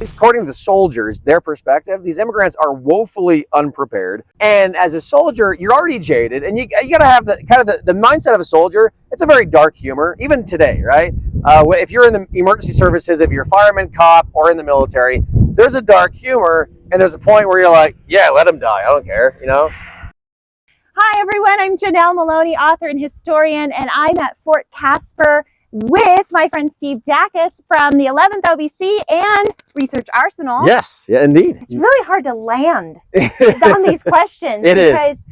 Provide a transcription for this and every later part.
According to the soldiers, their perspective, these immigrants are woefully unprepared. And as a soldier, you're already jaded, and you got to have the kind of the mindset of a soldier. It's a very dark humor, even today, right? If you're in the emergency services, if you're a fireman, cop, or in the military, there's a dark humor, and there's a point where you're like, yeah, let them die. I don't care, you know? Hi, everyone. I'm Janelle Molony, author and historian, and I'm at Fort Casper with my friend Steve Dacus from the 11th OBC and Research Arsenal. Yes, yeah, indeed. It's really hard to land on these questions because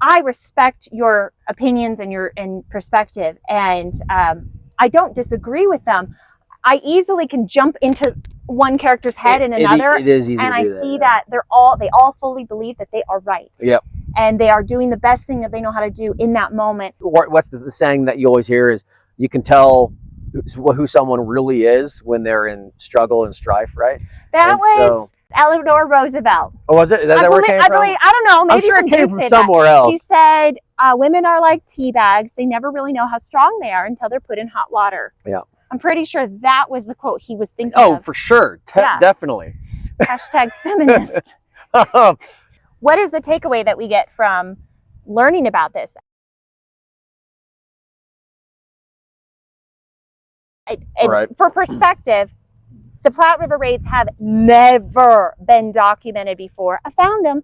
I respect your opinions and your perspective, and I don't disagree with them. I easily can jump into one character's head and another, it is easy and to I do that, see yeah. that they all fully believe that they are right. Yep. And they are doing the best thing that they know how to do in that moment. What's the saying that you always hear is you can tell who someone really is when they're in struggle and strife, right? That was Eleanor Roosevelt. Oh, was it? Is that where it came from? I don't know. Maybe I'm sure it came from that. somewhere else. She said, women are like tea bags. They never really know how strong they are until they're put in hot water. Yeah. I'm pretty sure that was the quote he was thinking of. Oh, for sure. Definitely. Hashtag feminist. What is the takeaway that we get from learning about this? Right. For perspective, the Platte River Raids have never been documented before. I found them.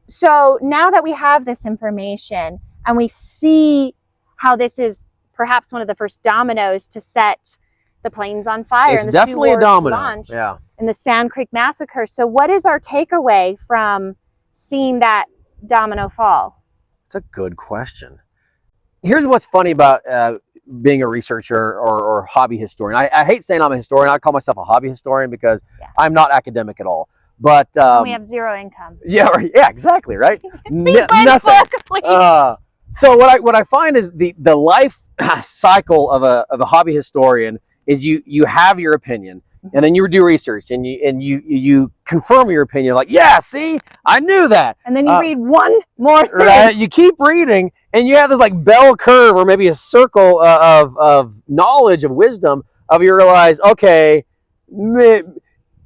So now that we have this information and we see how this is perhaps one of the first dominoes to set the plains on fire, it's and the definitely Sioux a domino. launch, yeah. and the Sand Creek Massacre. So what is our takeaway from seeing that domino fall? It's a good question. Here's what's funny about being a researcher or hobby historian. I hate saying I'm a historian. I call myself a hobby historian because I'm not academic at all. But we have zero income. Yeah, yeah, exactly, right. Please buy the book, please. So what I find is the life cycle of a hobby historian is you have your opinion, and then you do research, and you confirm your opinion. Like, yeah, see, I knew that. And then you read one more thing. Right? You keep reading, and you have this like bell curve or maybe a circle of knowledge, of wisdom, of you realize, okay, maybe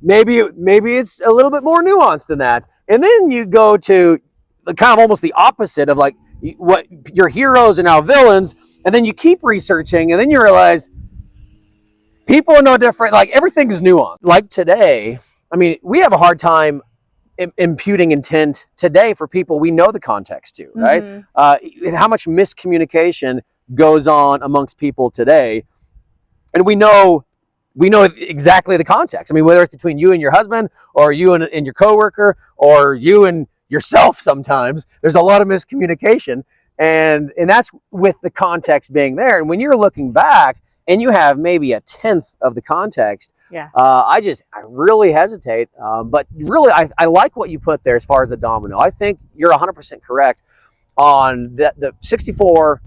it's a little bit more nuanced than that. And then you go to kind of almost the opposite of like what your heroes are now villains, and then you keep researching, and then you realize people are no different. Like, everything's nuanced. Like today, I mean, we have a hard time imputing intent today for people we know the context to, right? Mm-hmm. How much miscommunication goes on amongst people today, and we know exactly the context. I mean, whether it's between you and your husband, or you and your coworker, or you and yourself, sometimes there's a lot of miscommunication, and that's with the context being there. And when you're looking back and you have maybe a tenth of the context, I really hesitate. But really, I like what you put there as far as the domino. I think you're 100% correct on that. The 64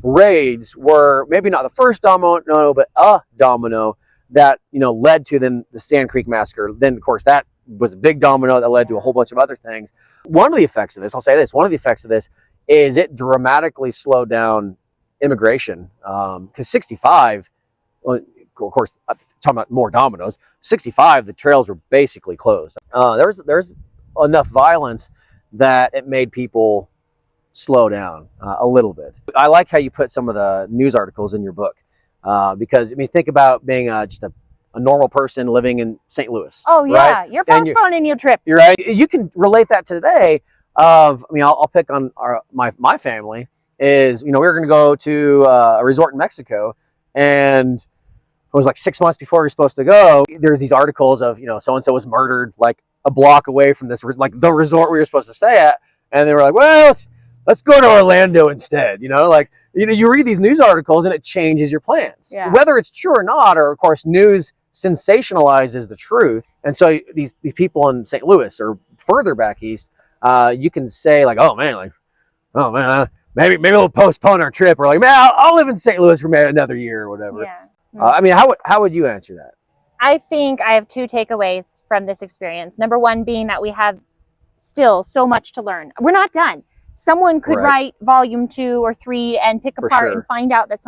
raids were maybe not the first domino, but a domino that led to then the Sand Creek Massacre. Then, of course, that was a big domino that led to a whole bunch of other things. One of the effects of this, I'll say this, one of the effects of this is it dramatically slowed down immigration. Because 65, well, of course, talking about more dominoes, 65, the trails were basically closed. There's enough violence that it made people slow down a little bit. I like how you put some of the news articles in your book. Because, I mean, think about being just a normal person living in St. Louis. Oh, yeah. Right? You're postponing your trip. You're right. You can relate that to today I'll pick on my family. Is, we were going to go to a resort in Mexico, and it was like 6 months before we were supposed to go. There's these articles of, so-and-so was murdered like a block away from this, like the resort we were supposed to stay at. And they were like, well, let's go to Orlando instead. You read these news articles and it changes your plans, whether it's true or not. Or, of course, news sensationalizes the truth. And so these people in St. Louis or further back east, you can say like, maybe we'll postpone our trip, or like, man, I'll live in St. Louis for maybe another year or whatever. Yeah. I mean, how would you answer that? I think I have two takeaways from this experience. Number one being that we have still so much to learn. We're not done. Someone could write volume 2 or 3 and pick apart and find out that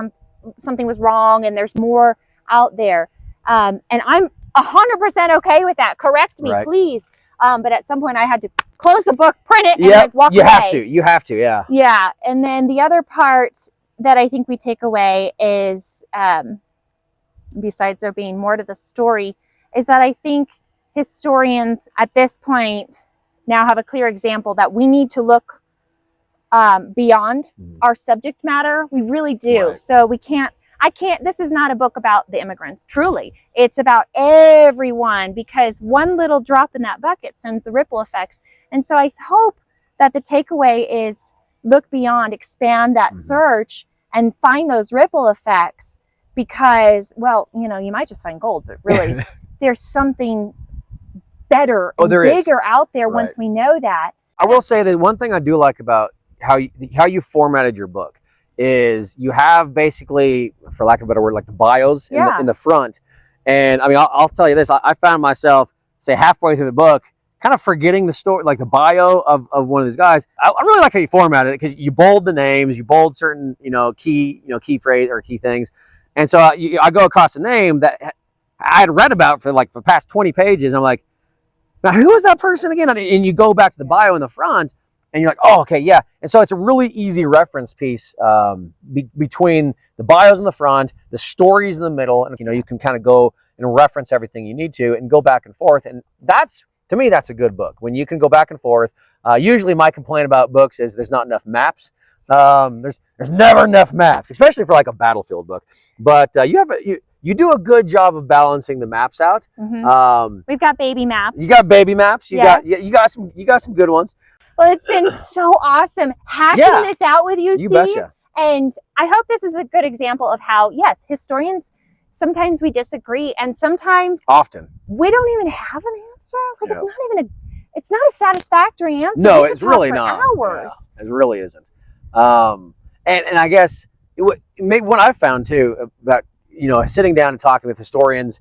something was wrong, and there's more out there. And I'm 100% okay with that. Correct me, Right. please. But at some point I had to close the book, print it, and Yeah, like walk you away. have to. You have to, yeah. Yeah. And then the other part that I think we take away is, besides there being more to the story, is that I think historians at this point now have a clear example that we need to look beyond our subject matter. We really do. Right. So this is not a book about the immigrants, truly. It's about everyone, because one little drop in that bucket sends the ripple effects. And so I hope that the takeaway is look beyond, expand that search, and find those ripple effects, because, well, you know, you might just find gold, but really there's something better and bigger out there once we know that. I will say that one thing I do like about how you formatted your book is you have basically, for lack of a better word, like the bios in the front. And I mean, I'll tell you this, I found myself, say, halfway through the book, kind of forgetting the story, like the bio of one of these guys. I really like how you formatted it, because you bold the names, you bold certain, key phrase or key things. And so I go across a name that I had read about for the past 20 pages. I'm like, now who is that person again? And you go back to the bio in the front, and you're like, oh, okay, yeah. And so it's a really easy reference piece between the bios in the front, the stories in the middle, and you can kind of go and reference everything you need to and go back and forth. And to me, that's a good book, when you can go back and forth. Usually my complaint about books is there's not enough maps. There's never enough maps, especially for like a battlefield book. But you do a good job of balancing the maps out. We've got baby maps. You got baby maps. You got some good ones. Well, it's been so awesome hashing this out with you, Steve. You betcha. And I hope this is a good example of how, yes, historians, sometimes we disagree, and sometimes often we don't even have an answer. Like it's not a satisfactory answer. No, it's really not. Hours. Yeah, it really isn't. And I guess maybe what I've found too about sitting down and talking with historians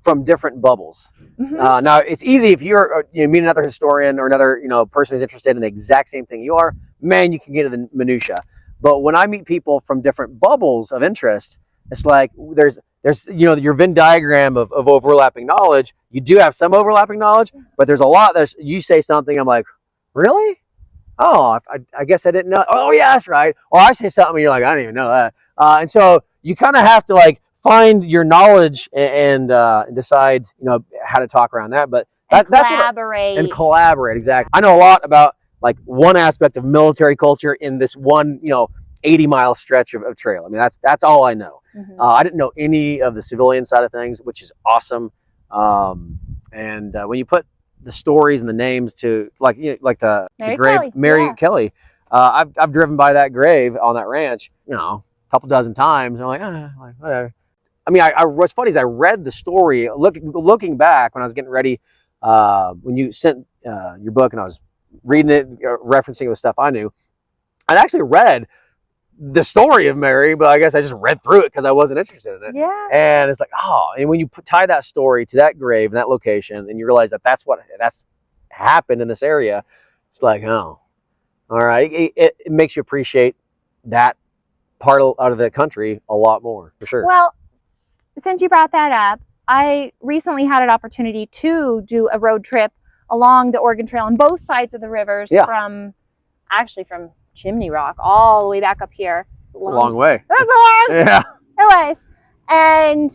from different bubbles. Now it's easy if you're meet another historian or another person who's interested in the exact same thing you are. Man, you can get to the minutia. But when I meet people from different bubbles of interest, it's like there's your Venn diagram of overlapping knowledge. You do have some overlapping knowledge, but there's a lot that you say something, I'm like, really? Oh, I guess I didn't know. Oh yeah, that's right. Or I say something and you're like, I didn't even know that. And so you kind of have to find your knowledge and decide how to talk around that. But that's collaborate. And collaborate, exactly. I know a lot about one aspect of military culture in this one 80-mile stretch of trail. I mean, that's all I know. I didn't know any of the civilian side of things, which is awesome. And when you put the stories and the names to the grave, Mary Kelly, I've driven by that grave on that ranch, a couple dozen times. And I'm like, whatever. I mean, what's funny is I read the story, looking back when I was getting ready, when you sent your book and I was reading it, referencing it with stuff I knew. I'd actually read the story of Mary, but I guess I just read through it because I wasn't interested in it. Yeah. And it's like, and when you tie that story to that grave and that location, and you realize that's happened in this area, it's like, oh, all right. It makes you appreciate that part of the country a lot more, for sure. Well, since you brought that up, I recently had an opportunity to do a road trip along the Oregon Trail on both sides of the rivers, from Chimney Rock all the way back up here. It's a long way. That's a long. Yeah. It was. And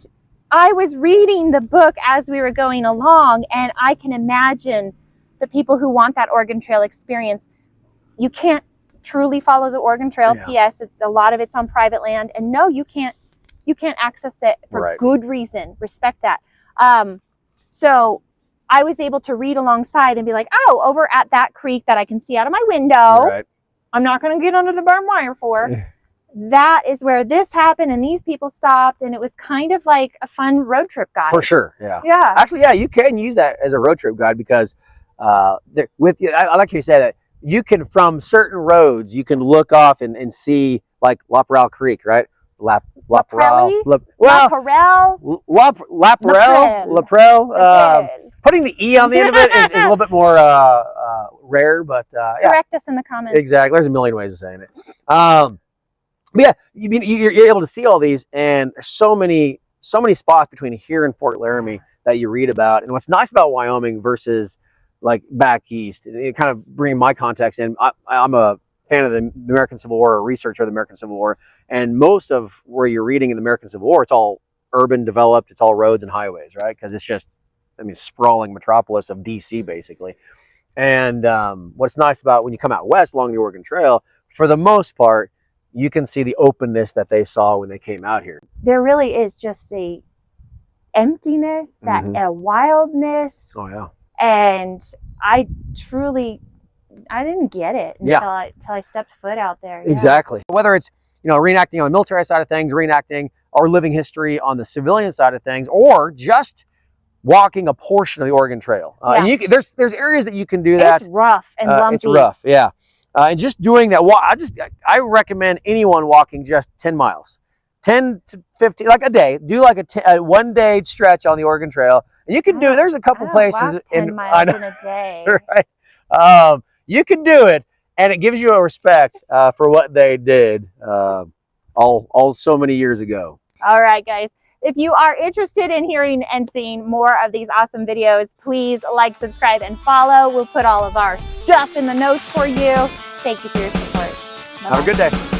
I was reading the book as we were going along, and I can imagine the people who want that Oregon Trail experience. You can't truly follow the Oregon Trail. P.S. A lot of it's on private land, and no, you can't access it for good reason. Respect that. So I was able to read alongside and be like, oh, over at that creek that I can see out of my window, I'm not going to get under the barbed wire for. That is where this happened, and these people stopped, and it was kind of like a fun road trip guide. For sure, yeah. Yeah. Actually, yeah, you can use that as a road trip guide because I like how you say that. You can, from certain roads, you can look off and see like Laparelle Creek, right? Laparelle. Putting the E on the end of it is a little bit more rare, but correct us in the comments. Exactly. There's a million ways of saying it. But yeah, you're able to see all these, and there's so many so many spots between here and Fort Laramie that you read about. And what's nice about Wyoming versus like back east, it kind of bringing my context in. I'm a fan of the American Civil War, a researcher of the American Civil War, and most of where you're reading in the American Civil War, it's all urban developed, it's all roads and highways, right? Because it's just, I mean, sprawling metropolis of DC basically. And what's nice about when you come out west along the Oregon Trail, for the most part, you can see the openness that they saw when they came out here. There really is just a emptiness, that a wildness. Oh yeah. And I didn't get it until I stepped foot out there. Yeah. Exactly. Whether it's, you know, reenacting on the military side of things, reenacting or living history on the civilian side of things, or just walking a portion of the Oregon Trail. And you can, there's areas that you can do that. It's rough and lumpy. It's rough, yeah. And just doing that, I recommend anyone walking just 10 miles. 10 to 15, like a day. Do like a 1 day stretch on the Oregon Trail. And you can do, there's a couple places. Walk 10 miles in a day. Right. You can do it, and it gives you a respect for what they did all so many years ago. All right, guys. If you are interested in hearing and seeing more of these awesome videos, please like, subscribe, and follow. We'll put all of our stuff in the notes for you. Thank you for your support. Bye-bye. Have a good day.